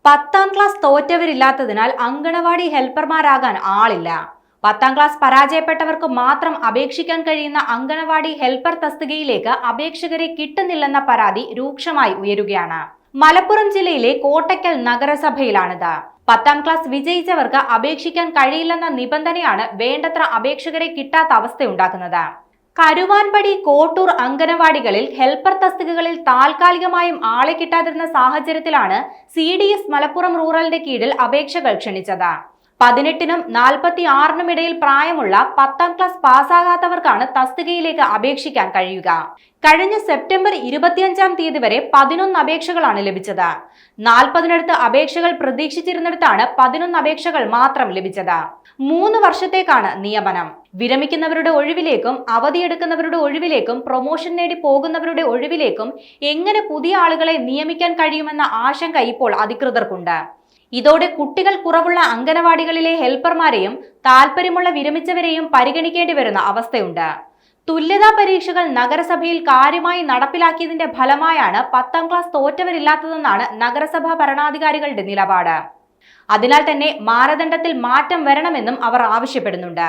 10ാം class തോറ്റവരില്ലാത്തതിനാൽ anganwadi ഹെൽപ്പർമാരാകാൻ ആളില്ല. 10ാം class പരാജയപ്പെട്ടവർക്ക് മാത്രം അപേക്ഷിക്കാൻ കഴിയുന്ന അങ്കണവാടി ഹെൽപ്പർ തസ്തികയിലേക്ക് അപേക്ഷകരെ കിട്ടുന്നില്ലെന്ന പരാതി രൂക്ഷമായി ഉയരുകയാണ്. മലപ്പുറം ജില്ലയിലെ കോട്ടയ്ക്കൽ നഗരസഭയിലാണിത്. 10ാം ക്ലാസ് വിജയിച്ചവർക്ക് അപേക്ഷിക്കാൻ കഴിയില്ലെന്ന നിബന്ധനയാണ് വേണ്ടത്ര അപേക്ഷകരെ കിട്ടാത്ത അവസ്ഥയുണ്ടാക്കുന്നത്. കരുവാൻപടി, കോട്ടൂർ അങ്കണവാടികളിൽ ഹെൽപ്പർ തസ്തികകളിൽ താൽക്കാലികമായും ആളെ കിട്ടാതിരുന്ന സാഹചര്യത്തിലാണ് CDS മലപ്പുറം റൂറലിന്റെ കീഴിൽ അപേക്ഷകൾ ക്ഷണിച്ചത്. 18നും 46നും ഇടയിൽ പ്രായമുള്ള 10ാം ക്ലാസ് പാസ്സാകാത്തവർക്കാണ് തസ്തികയിലേക്ക് അപേക്ഷിക്കാൻ കഴിയുക. കഴിഞ്ഞ സെപ്റ്റംബർ 25-ാം തീയതി വരെ 11 അപേക്ഷകളാണ് ലഭിച്ചത്. 40-നടുത്ത് അപേക്ഷകൾ പ്രതീക്ഷിച്ചിരുന്നിടത്താണ് 11 അപേക്ഷകൾ മാത്രം ലഭിച്ചത്. 3 വർഷത്തേക്കാണ് നിയമനം. വിരമിക്കുന്നവരുടെ ഒഴിവിലേക്കും അവധിയെടുക്കുന്നവരുടെ ഒഴിവിലേക്കും പ്രൊമോഷൻ നേടി പോകുന്നവരുടെ ഒഴിവിലേക്കും എങ്ങനെ പുതിയ ആളുകളെ നിയമിക്കാൻ കഴിയുമെന്ന ആശങ്ക ഇപ്പോൾ അധികൃതർക്കുണ്ട്. ഇതോടെ കുട്ടികൾ കുറവുള്ള അങ്കണവാടികളിലെ ഹെൽപ്പർമാരെയും താൽപര്യമുള്ള വിരമിച്ചവരെയും പരിഗണിക്കേണ്ടി വരുന്ന അവസ്ഥയുണ്ട്. തുല്യതാ പരീക്ഷകൾ നഗരസഭയിൽ കാര്യമായി നടപ്പിലാക്കിയതിന്റെ ഫലമായാണ് 10ാം ക്ലാസ് തോറ്റവരില്ലാത്തതെന്നാണ് നഗരസഭാ ഭരണാധികാരികളുടെ നിലപാട്. അതിനാൽ തന്നെ മാനദണ്ഡത്തിൽ മാറ്റം വരണമെന്നും അവർ ആവശ്യപ്പെടുന്നുണ്ട്.